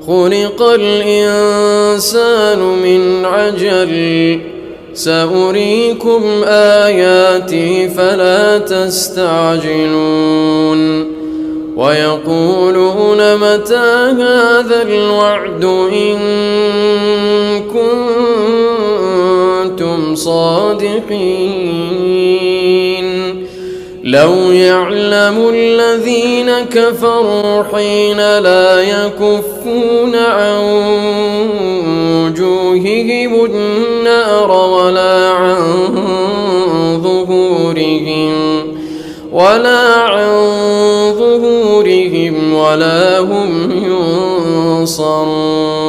خلق الإنسان من عجل سأريكم آياتي فلا تستعجلون ويقولون متى هذا الوعد إن كنتم صادقين لو يعلم الذين كفروا حين لا يكفون عن وجوههم النار ولا عن ظهورهم ولا هم ينصرون